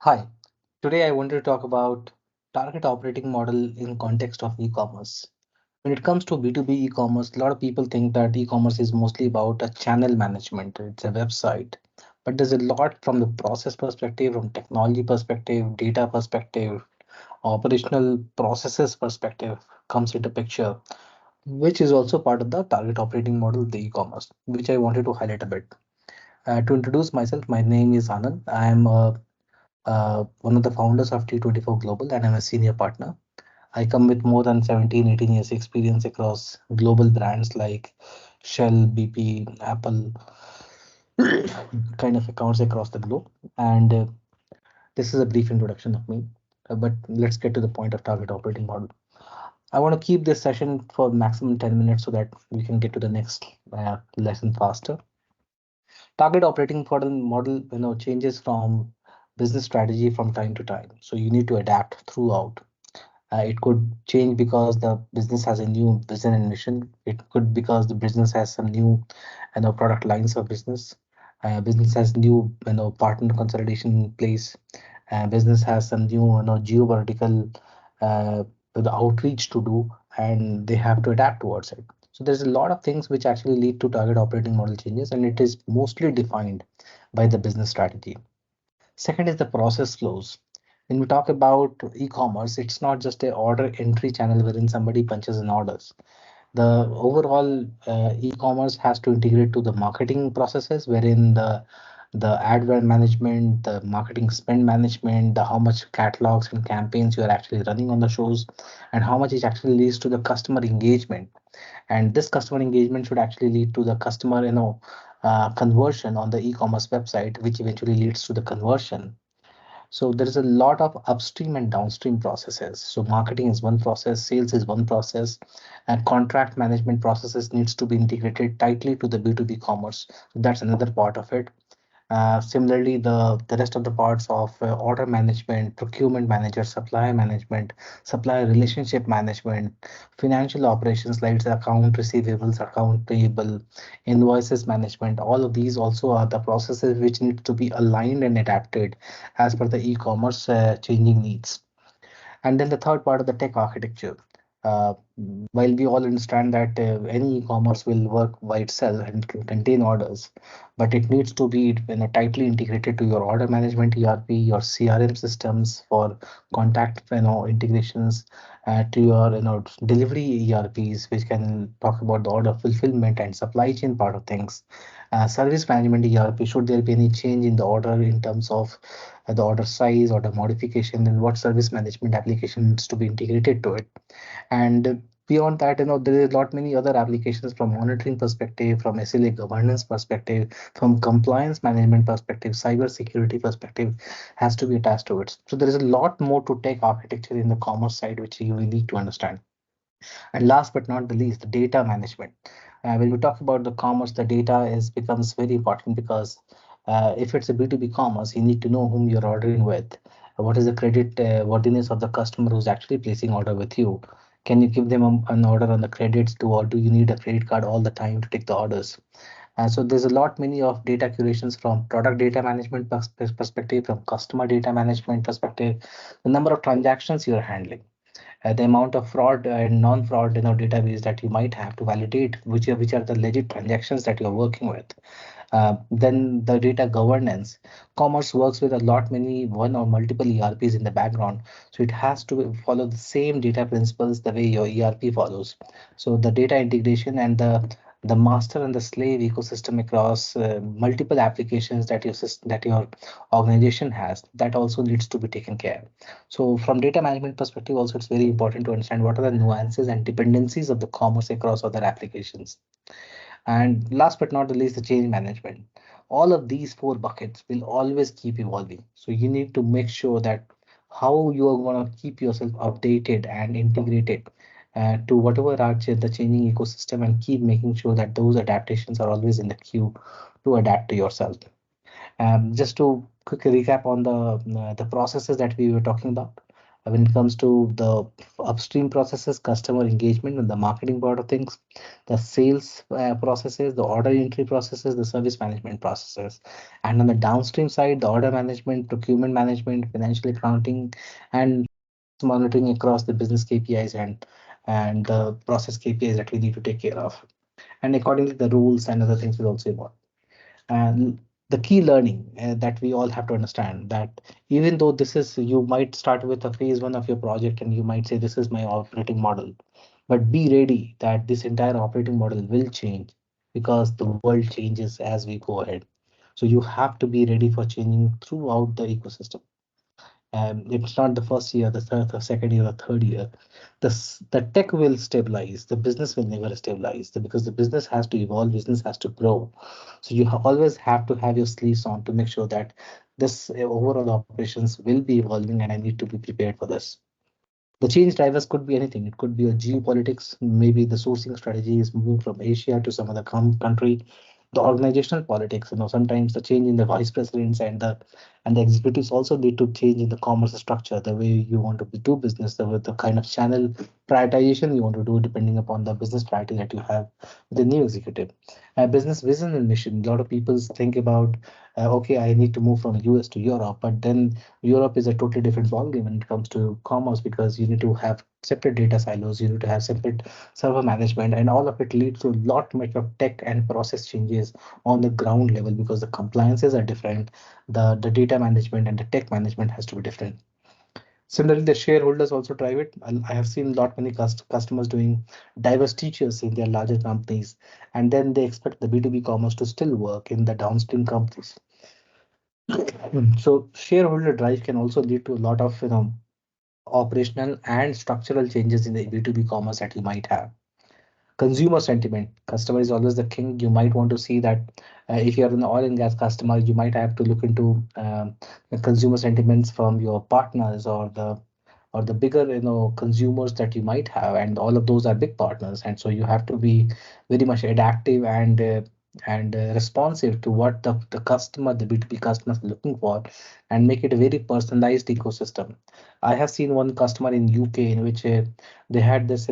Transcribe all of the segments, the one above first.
Hi, today I wanted to talk about target operating model in context of e-commerce. When it comes to B2B e-commerce, a lot of people think that e-commerce is mostly about a channel management. It's a website, but there's a lot from the process perspective, from technology perspective, data perspective, operational processes perspective comes into picture, which is also part of the target operating model of the e-commerce, which I wanted to highlight a bit. To introduce myself, my name is Anand. I am one of the founders of T24 Global, and I'm a senior partner. I come with more than 17, 18 years experience across global brands like Shell, BP, Apple, kind of accounts across the globe. And this is a brief introduction of me. But let's get to the point of target operating model. I want to keep this session for maximum 10 minutes so that we can get to the next lesson faster. Target operating model changes from business strategy from time to time, so you need to adapt throughout. It could change because the business has a new vision and mission. It could because the business has some new product lines of business. Business has new partner consolidation in place. Business has some new geopolitical uh, the outreach to do, and they have to adapt towards it. So there's a lot of things which actually lead to target operating model changes, and it is mostly defined by the business strategy. Second is the process flows. When we talk about e-commerce, it's not just a order entry channel wherein somebody punches in orders. The overall e-commerce has to integrate to the marketing processes, wherein the advert management, the marketing spend management, the how much catalogs and campaigns you are actually running on the shows, and how much it actually leads to the customer engagement. And this customer engagement should actually lead to the customer conversion on the e-commerce website, which eventually leads to the conversion. So there is a lot of upstream and downstream processes. So marketing is one process, sales is one process, and contract management processes needs to be integrated tightly to the B2B commerce. So that's another part of it. Similarly, the rest of the parts of order management, procurement manager, supply management, supplier relationship management, financial operations like the account receivables, account payable, invoices management, all of these also are the processes which need to be aligned and adapted as per the e-commerce changing needs. And then the third part of the tech architecture. Uh, while we all understand that any e-commerce will work by itself and can contain orders, but it needs to be tightly integrated to your order management ERP, your CRM systems for contact integrations, to your delivery ERPs, which can talk about the order fulfillment and supply chain part of things. Service management ERP, should there be any change in the order in terms of the order size or the modification, then what service management application needs to be integrated to it. And beyond that, there is a lot many other applications from monitoring perspective, from SLA governance perspective, from compliance management perspective, cyber security perspective has to be attached to it. So there is a lot more to tech architecture in the commerce side which you will need to understand. And last but not the least, the data management. When we talk about the commerce, the data is becomes very important because if it's a B2B commerce, you need to know whom you're ordering with. What is the credit worthiness of the customer who's actually placing order with you? Can you give them an order on the credits too, or do you need a credit card all the time to take the orders? So there's a lot many of data curations from product data management perspective, from customer data management perspective, the number of transactions you're handling, the amount of fraud and non-fraud database that you might have to validate which are the legit transactions that you're working with. Then the data governance. Commerce works with a lot many one or multiple ERPs in the background, so it has to follow the same data principles the way your ERP follows. So the data integration and the master and the slave ecosystem across multiple applications that that your organization has, that also needs to be taken care. So from data management perspective, also it's very important to understand what are the nuances and dependencies of the commerce across other applications. And last but not the least, the change management. All of these four buckets will always keep evolving. So you need to make sure that how you are going to keep yourself updated and integrated to whatever are the changing ecosystem, and keep making sure that those adaptations are always in the queue to adapt to yourself. Just to quick recap on the processes that we were talking about. When it comes to the upstream processes, customer engagement and the marketing part of things, the sales processes, the order entry processes, the service management processes. And on the downstream side, the order management, procurement management, financial accounting, and monitoring across the business KPIs and the process KPIs that we need to take care of. And accordingly, the rules and other things will also evolve. And the key learning that we all have to understand that even though this is, you might start with a phase one of your project and you might say, this is my operating model, but be ready that this entire operating model will change because the world changes as we go ahead. So you have to be ready for changing throughout the ecosystem. It's not the first year, the second year, or third year. The tech will stabilize. The business will never stabilize because the business has to evolve. Business has to grow. So you always have to have your sleeves on to make sure that this overall operations will be evolving, and I need to be prepared for this. The change drivers could be anything. It could be a geopolitics. Maybe the sourcing strategy is moving from Asia to some other country. The organizational politics. Sometimes the change in the vice presidents and the executives also need to change in the commerce structure, the way you want to do business, the kind of channel prioritization you want to do, depending upon the business priority that you have with the new executive. Business vision and mission. A lot of people think about, okay, I need to move from US to Europe, but then Europe is a totally different ballgame when it comes to commerce because you need to have separate data silos, you need to have separate server management, and all of it leads to a lot much of tech and process changes on the ground level because the compliances are different, the data management and the tech management has to be different. Similarly, the shareholders also drive it. I have seen a lot many customers doing diverse teachers in their larger companies, and then they expect the B2B commerce to still work in the downstream companies. So shareholder drive can also lead to a lot of operational and structural changes in the B2B commerce that you might have. Consumer sentiment. Customer is always the king. You might want to see that if you're an oil and gas customer, you might have to look into the consumer sentiments from your partners or the bigger consumers that you might have, and all of those are big partners, and so you have to be very much adaptive and responsive to what the customer, the B2B customer is looking for, and make it a very personalized ecosystem. I have seen one customer in UK in which they had this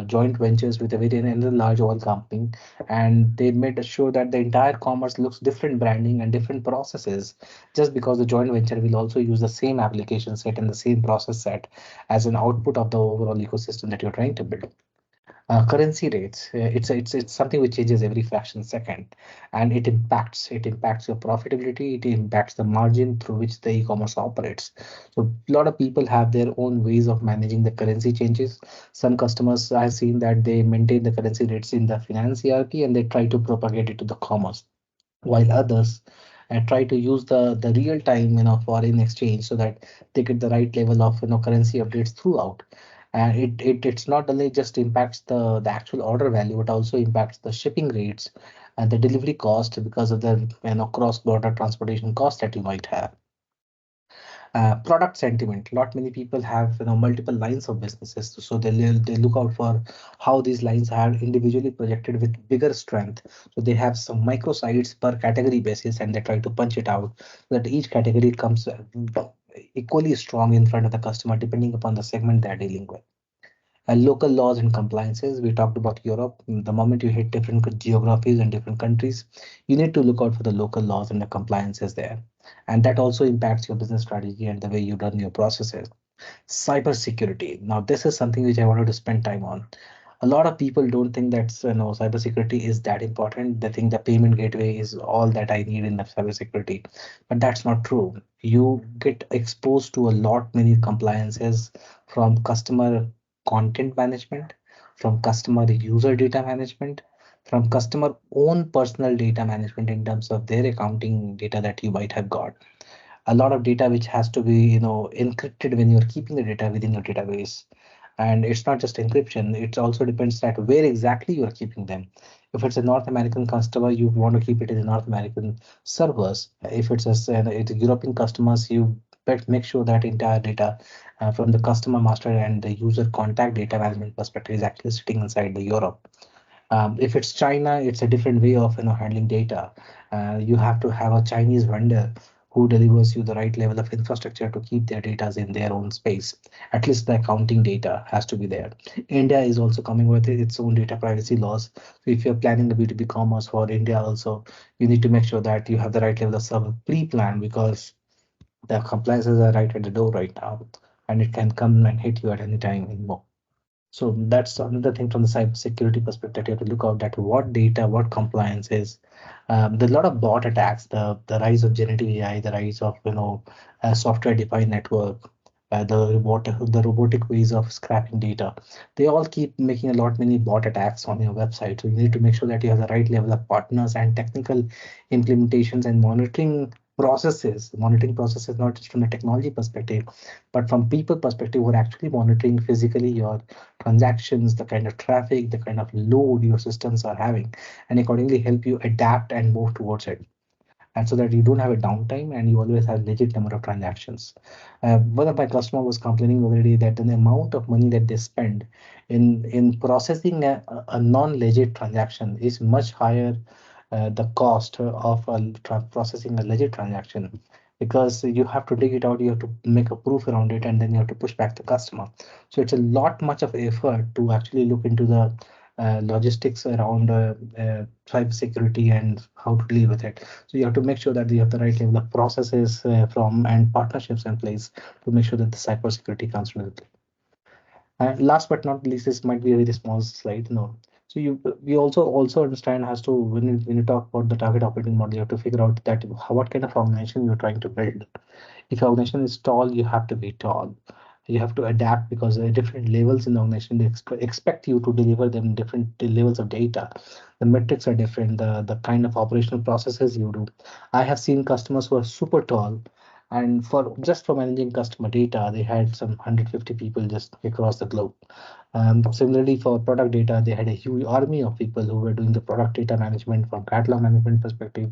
joint ventures with a very another large oil company, and they made sure that the entire commerce looks different branding and different processes, just because the joint venture will also use the same application set and the same process set as an output of the overall ecosystem that you're trying to build. Currency rates, it's something which changes every fraction second, and it impacts your profitability, it impacts the margin through which the e-commerce operates. So a lot of people have their own ways of managing the currency changes. Some customers, I've seen that they maintain the currency rates in the finance ERP and they try to propagate it to the commerce, while others try to use the real time foreign exchange so that they get the right level of currency updates throughout. And it's not only just impacts the actual order value, but also impacts the shipping rates and the delivery cost because of the cross border transportation cost that you might have. Product sentiment. Not many people have multiple lines of businesses, so they look out for how these lines are individually projected with bigger strength. So they have some micro sites per category basis, and they try to punch it out so that each category comes equally strong in front of the customer, depending upon the segment they're dealing with. Local laws and compliances. We talked about Europe. The moment you hit different geographies and different countries, you need to look out for the local laws and the compliances there. And that also impacts your business strategy and the way you run your processes. Cybersecurity. Now, this is something which I wanted to spend time on. A lot of people don't think that cybersecurity is that important. They think the payment gateway is all that I need in the cybersecurity, but that's not true. You get exposed to a lot many compliances from customer content management, from customer user data management, from customer own personal data management in terms of their accounting data that you might have got. A lot of data which has to be encrypted when you're keeping the data within your database. And it's not just encryption, it also depends that where exactly you are keeping them. If it's a North American customer, you want to keep it in the North American servers. If it's a European customers, you make sure that entire data from the customer master and the user contact data management perspective is actually sitting inside the Europe. If it's China, it's a different way of handling data. You have to have a Chinese vendor who delivers you the right level of infrastructure to keep their data in their own space. At least the accounting data has to be there. India is also coming with its own data privacy laws. So if you're planning the B2B commerce for India also, you need to make sure that you have the right level of server pre-plan, because the compliances are right at the door right now, and it can come and hit you at any time anymore. So that's another thing from the cyber security perspective. You have to look out at what data, what compliance is. There's a lot of bot attacks, the rise of generative AI, the rise of software-defined network, the robotic ways of scraping data. They all keep making a lot many bot attacks on your website. So you need to make sure that you have the right level of partners and technical implementations and monitoring processes. Monitoring processes not just from the technology perspective, but from people perspective who are actually monitoring physically your transactions, the kind of traffic, the kind of load your systems are having, and accordingly help you adapt and move towards it. And so that you don't have a downtime and you always have legit number of transactions. One of my customer was complaining already that the amount of money that they spend in processing a non-legit transaction is much higher, the cost of processing a legit transaction, because you have to dig it out, you have to make a proof around it, and then you have to push back the customer. So it's a lot much of effort to actually look into the logistics around cyber security and how to deal with it. So you have to make sure that you have the right level of processes from and partnerships in place to make sure that the cyber security comes into play. And last but not least, this might be a very small slide. No. So we also understand has to, when you talk about the target operating model, you have to figure out that what kind of organization you're trying to build. If your organization is tall, you have to be tall. You have to adapt because there are different levels in the organization. They expect you to deliver them different levels of data. The metrics are different. The kind of operational processes you do. I have seen customers who are super tall, and for just for managing customer data, they had some 150 people just across the globe. Similarly, for product data, they had a huge army of people who were doing the product data management from catalog management perspective,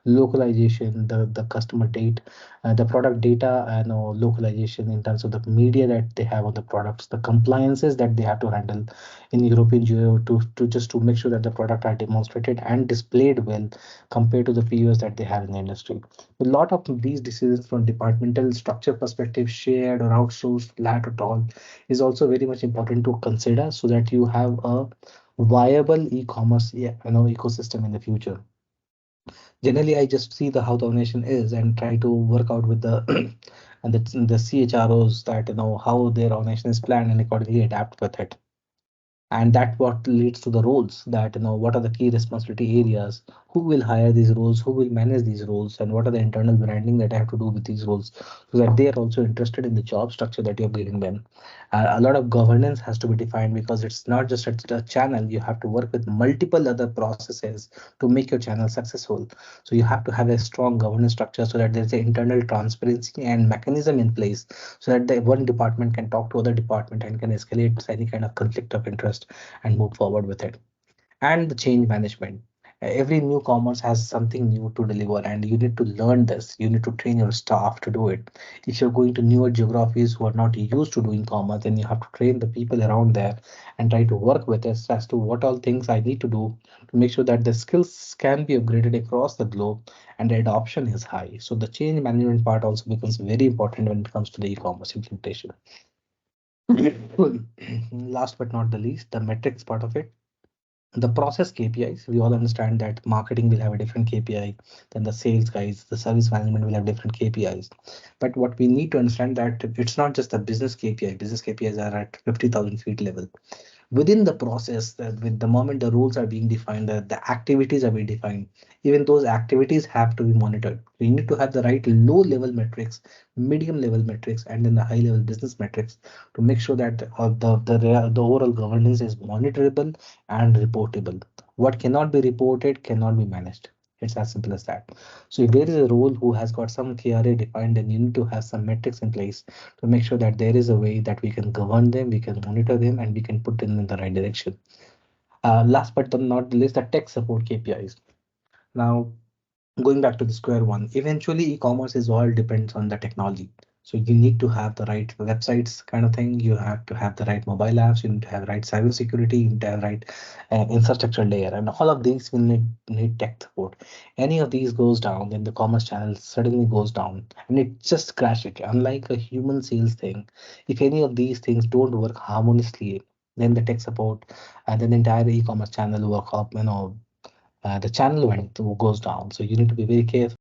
localization, the customer date, the product data, and localization in terms of the media that they have on the products, the compliances that they have to handle in European Geo to just to make sure that the product are demonstrated and displayed well compared to the peers that they have in the industry. A lot of these decisions from departmental structure perspective, shared or outsourced, flat or tall, is also very much important to consider so that you have a viable e-commerce ecosystem in the future. Generally, I just see the how the organization is and try to work out with the and the CHROs that how their organization is planned and accordingly adapt with it. And that what leads to the roles, that what are the key responsibility areas, who will hire these roles, who will manage these roles, and what are the internal branding that I have to do with these roles, so that they are also interested in the job structure that you're giving them. A lot of governance has to be defined, because it's not just a channel. You have to work with multiple other processes to make your channel successful. So you have to have a strong governance structure so that there's an internal transparency and mechanism in place, so that the one department can talk to other department and can escalate any kind of conflict of interest and move forward with it. And the change management. Every new commerce has something new to deliver, and you need to learn this. You need to train your staff to do it. If you're going to newer geographies who are not used to doing commerce, then you have to train the people around there and try to work with us as to what all things I need to do to make sure that the skills can be upgraded across the globe and the adoption is high. So the change management part also becomes very important when it comes to the e-commerce implementation. Last but not the least, the metrics part of it, the process KPIs. We all understand that marketing will have a different KPI than the sales guys, the service management will have different KPIs. But what we need to understand that it's not just the business KPI. Business KPIs are at 50,000 feet level. Within the process, that with the moment the rules are being defined, the activities are being defined, even those activities have to be monitored. We need to have the right low level metrics, medium level metrics, and then the high level business metrics to make sure that the overall governance is monitorable and reportable. What cannot be reported cannot be managed. It's as simple as that. So if there is a role who has got some KRA defined, then you need to have some metrics in place to make sure that there is a way that we can govern them, we can monitor them, and we can put them in the right direction. Last but not the least, the tech support KPIs. Now, going back to the square one, eventually e-commerce is all depends on the technology. So you need to have the right websites kind of thing. You have to have the right mobile apps. You need to have right cyber security. You need to have right infrastructure layer, and all of these will need tech support. Any of these goes down, then the commerce channel suddenly goes down, and it just crashes. Unlike a human sales thing, if any of these things don't work harmoniously, then the tech support and then the entire e-commerce channel work up. The channel went goes down. So you need to be very careful